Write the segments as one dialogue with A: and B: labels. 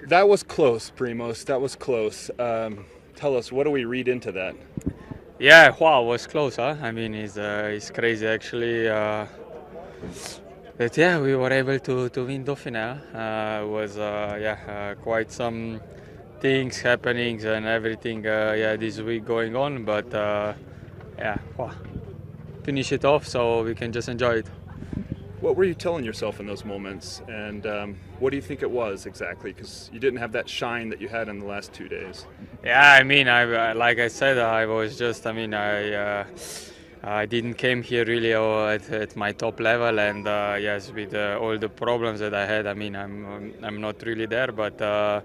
A: That was close, Primoz. That was close. Tell us, what do we read into that?
B: Yeah, wow, was close, huh? I mean, it's crazy actually. But yeah, we were able to win Dauphiné. Was quite some things happenings and everything. This week going on, but wow, finish it off so we can just enjoy it.
A: What were you telling yourself in those moments, and what do you think it was exactly? Because you didn't have that shine that you had in the last 2 days.
B: Yeah, I mean, like I said, I was just. I mean, I didn't came here really at my top level, and yes, with all the problems that I had, I mean, I'm not really there, but I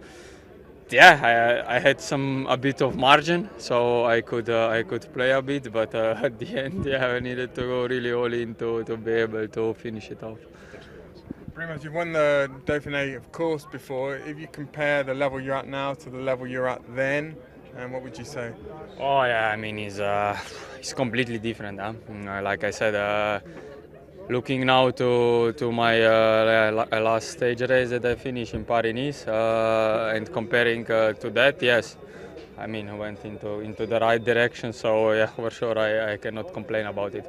B: had a bit of margin, so I could play a bit, but at the end, I needed to go really all in to be able to finish it off.
C: Primoz, you've won the Dauphiné, of course, before. If you compare the level you're at now to the level you're at then, what would you say?
B: Oh yeah, I mean it's completely different. Huh? Like I said, looking now to my last stage race that I finished in Paris-Nice, and comparing to that, yes, I mean I went into the right direction. So yeah, for sure I cannot complain about it.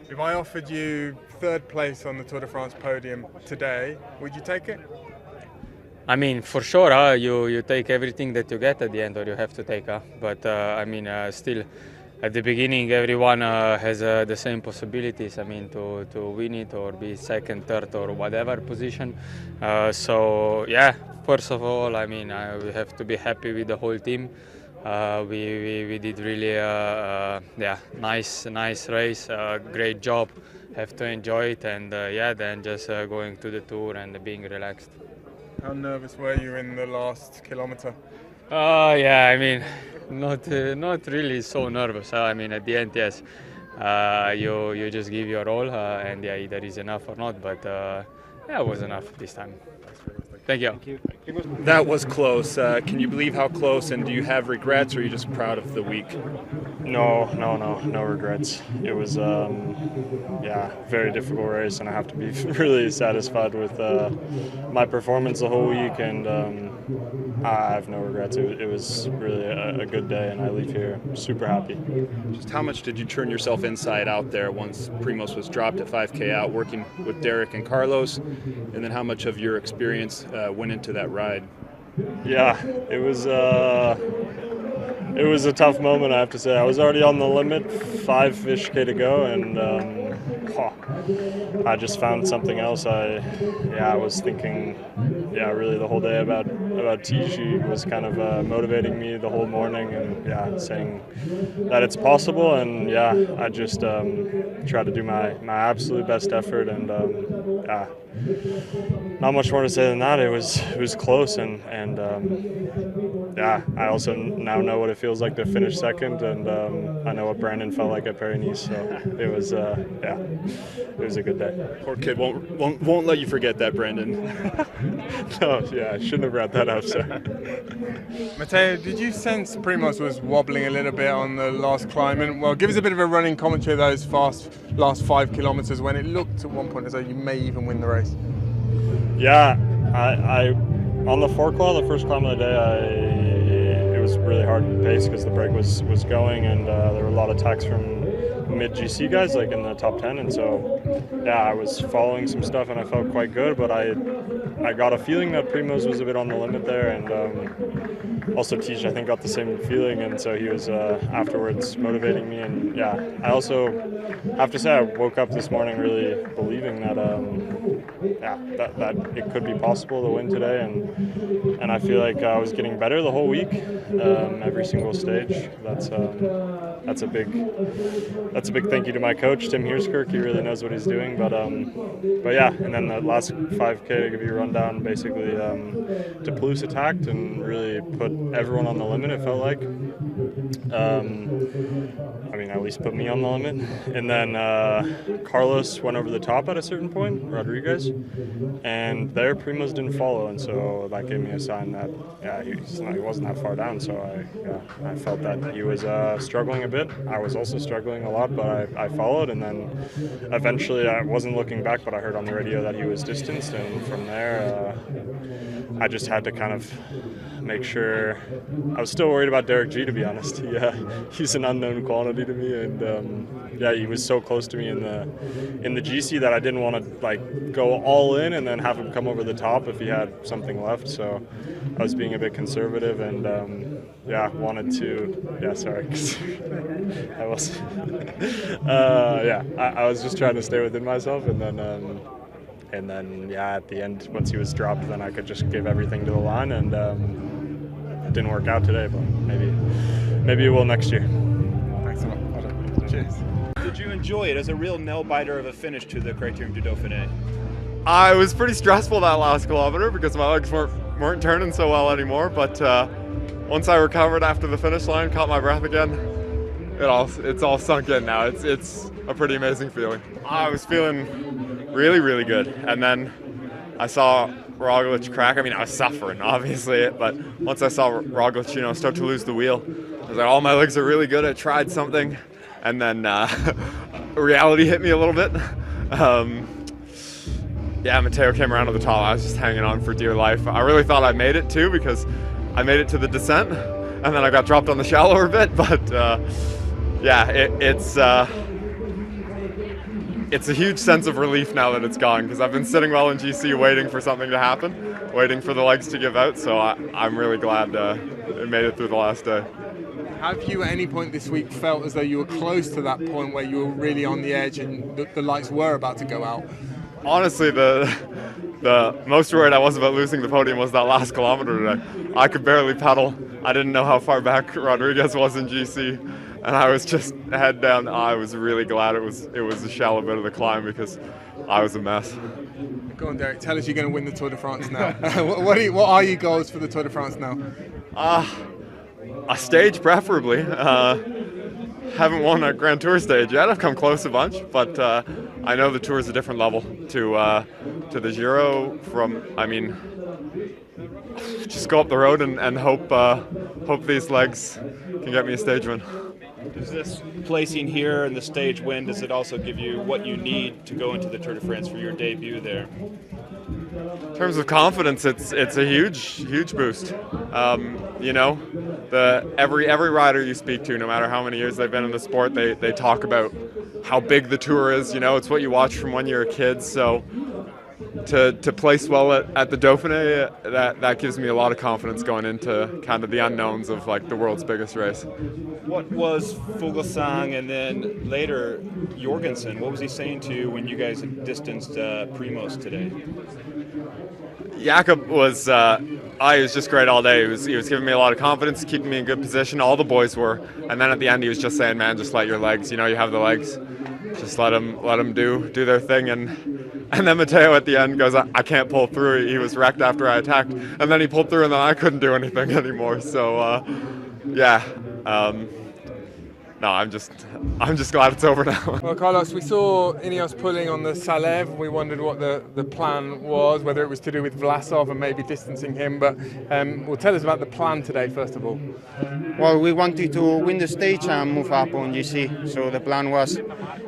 C: If I offered you third place on the Tour de France podium today, would you take it?
B: I mean, for sure, you take everything that you get at the end, or you have to take. But I mean, still, at the beginning, everyone has the same possibilities. I mean, to win it or be second, third, or whatever position. So yeah, first of all, I mean, we have to be happy with the whole team. We did really nice race, great job. Have to enjoy it, and then just going to the tour and being relaxed.
C: How nervous were you in the last kilometre?
B: I mean, not really so nervous. I mean, at the end, yes, you just give your all, and either is enough or not. But it was enough this time. Thank you.
A: That was close. Can you believe how close, and do you have regrets, or are you just proud of the week?
D: No regrets. It was very difficult race, and I have to be really satisfied with my performance the whole week, and I have no regrets. It was really a good day, and I leave here super happy.
A: Just how much did you turn yourself inside out there once Primoz was dropped at 5K out, working with Derek and Carlos, and then how much of your experience went into that ride?
D: Yeah, it was a tough moment, I have to say. I was already on the limit, 5-ish K to go, and I just found something else. I was thinking, really the whole day about Tish. He was kind of motivating me the whole morning, and saying that it's possible, and I just tried to do my absolute best effort, and not much more to say than that. It was close, and I also now know what it feels like to finish second, and I know what Brandon felt like at Paris-Nice. So it was a good day.
A: Poor kid won't let you forget that, Brandon.
D: No, I shouldn't have brought that up, sir.
C: Matteo, did you sense Primoz was wobbling a little bit on the last climb? And well, give us a bit of a running commentary of those last 5 kilometres when it looked at one point as though you may even win the race.
D: Yeah, I on the 4 the first climb of the day, it was really hard pace because the break was going, and there were a lot of attacks from mid-GC guys, like in the top 10, and so I was following some stuff and I felt quite good, but I got a feeling that Primoz was a bit on the limit there, and also Tish, I think, got the same feeling, and so he was afterwards motivating me, and I also have to say I woke up this morning really believing that that it could be possible to win today, and I feel like I was getting better the whole week, every single stage. That's a big thank you to my coach, Tim Heerskirk. He really knows what he's doing. But and then the last 5K, to give you a rundown, basically Toulouse attacked and really put everyone on the limit, it felt like. At least put me on the limit. And then Carlos went over the top at a certain point, Rodriguez, and there Primoz didn't follow, and so that gave me a sign that he wasn't that far down. So I felt that he was struggling a bit. I was also struggling a lot, but I followed, and then eventually I wasn't looking back, but I heard on the radio that he was distanced, and from there I just had to kind of make sure. I was still worried about Derek G, to be honest. Yeah, he's an unknown quantity to me, and yeah, he was so close to me in the GC that I didn't want to like go all in and then have him come over the top if he had something left. So I was being a bit conservative, and yeah, wanted to. Yeah, sorry, I was. Yeah, I was just trying to stay within myself, and then yeah, at the end, once he was dropped, then I could just give everything to the line, and it didn't work out today, but maybe it will next year.
C: Thanks a lot. Cheers.
A: Did you enjoy it as a real nail-biter of a finish to the Critérium du Dauphiné?
E: It was pretty stressful that last kilometer because my legs weren't turning so well anymore, but once I recovered after the finish line, caught my breath again, it's all sunk in now. It's a pretty amazing feeling. I was feeling really, really good, and then I saw Roglic crack. I mean, I was suffering, obviously, but once I saw Roglic, start to lose the wheel, I was like, oh, my legs are really good. I tried something, and then reality hit me a little bit. Yeah, Matteo came around to the top. I was just hanging on for dear life. I really thought I made it too, because I made it to the descent, and then I got dropped on the shallower bit. But yeah, it's a huge sense of relief now that it's gone, because I've been sitting well in GC waiting for something to happen, waiting for the legs to give out. So I'm really glad it made it through the last day.
C: Have you at any point this week felt as though you were close to that point where you were really on the edge and the lights were about to go out?
E: Honestly, the most worried I was about losing the podium was that last kilometer today. I could barely pedal. I didn't know how far back Rodriguez was in GC, and I was just head down. I was really glad it was a shallow bit of the climb, because I was a mess.
C: Go on, Derek. Tell us you're going to win the Tour de France now. What are your goals for the Tour de France now?
E: A stage, preferably. Haven't won a Grand Tour stage yet. I've come close a bunch, but I know the Tour is a different level to the Giro. Just go up the road and hope these legs can get me a stage win.
A: Does this placing here and the stage win, does it also give you what you need to go into the Tour de France for your debut there?
E: In terms of confidence, it's a huge boost. Every rider you speak to, no matter how many years they've been in the sport, they talk about how big the Tour is. It's what you watch from when you're a kid. So to place well at the Dauphiné, that gives me a lot of confidence going into kind of the unknowns of like the world's biggest race.
A: What was Fuglsang and then later Jorgenson? What was he saying to you when you guys distanced Primoz today?
E: Jakob was he was just great all day. He was giving me a lot of confidence, keeping me in good position. All the boys were, and then at the end he was just saying, "Man, just let your legs. You have the legs. Just let them do their thing." And then Matteo at the end goes, "I can't pull through." He was wrecked after I attacked, and then he pulled through, and then I couldn't do anything anymore. So yeah. No, I'm just glad it's over now.
C: Well, Carlos, we saw Ineos pulling on the Salève. We wondered what the plan was, whether it was to do with Vlasov and maybe distancing him. But well, tell us about the plan today, first of all.
F: Well, we wanted to win the stage and move up on GC. So the plan was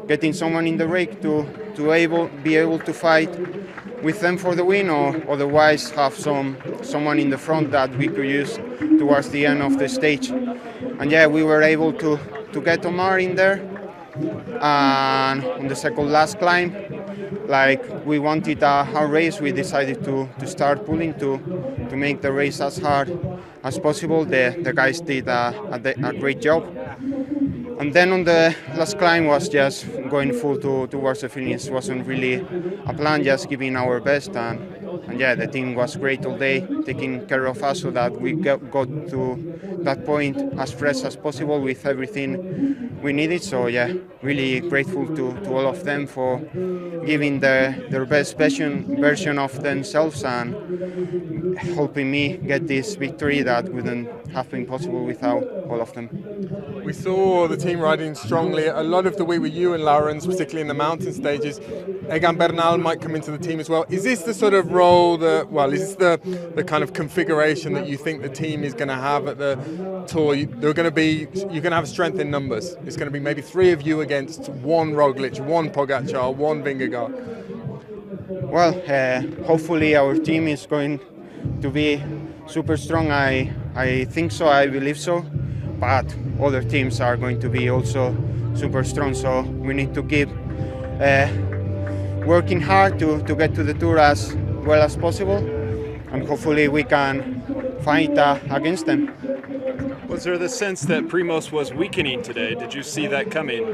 F: getting someone in the rake to be able to fight with them for the win, or otherwise have someone in the front that we could use towards the end of the stage. And yeah, we were able to get Omar in there, and on the second last climb, like we wanted a hard race, we decided to start pulling to make the race as hard as possible. The guys did a great job, and then on the last climb was just going full towards the finish. Wasn't really a plan, just giving our best, and yeah, the team was great all day, taking care of us so that we got to that point as fresh as possible with everything we needed. So yeah, really grateful to all of them for giving their best version of themselves and helping me get this victory that wouldn't have been possible without all of them.
C: We saw the team riding strongly a lot of the week with you and Laurens, particularly in the mountain stages. Egan Bernal might come into the team as well. Is this the sort of role is this the kind of configuration that you think the team is going to have at the Tour? You're going to have strength in numbers. It's going to be maybe three of you against one Roglic, one Pogacar, one Vingegaard.
F: Well, hopefully our team is going to be super strong. I think so. I believe so. But other teams are going to be also super strong. So we need to keep working hard to get to the Tour as well as possible, and hopefully we can fight against them.
A: Was there the sense that Primoz was weakening today? Did you see that coming?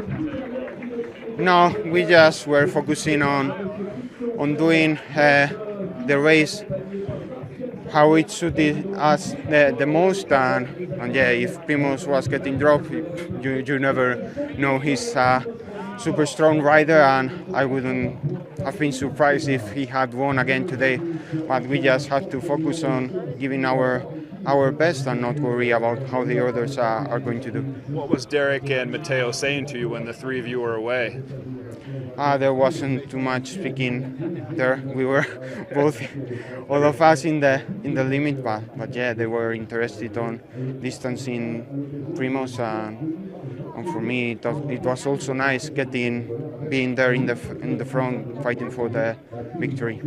F: No, we just were focusing on doing the race how it suited us the most, and yeah, if Primoz was getting dropped, you never know. He's a super strong rider, and I wouldn't have been surprised if he had won again today. But we just have to focus on giving our best and not worry about how the others are going to do.
A: What was Derek and Matteo saying to you when the three of you were away?
F: There wasn't too much speaking there. We were both, all of us, in the limit, but yeah, they were interested on distancing Primoz, and for me it was also nice being there in the front, fighting for the victory.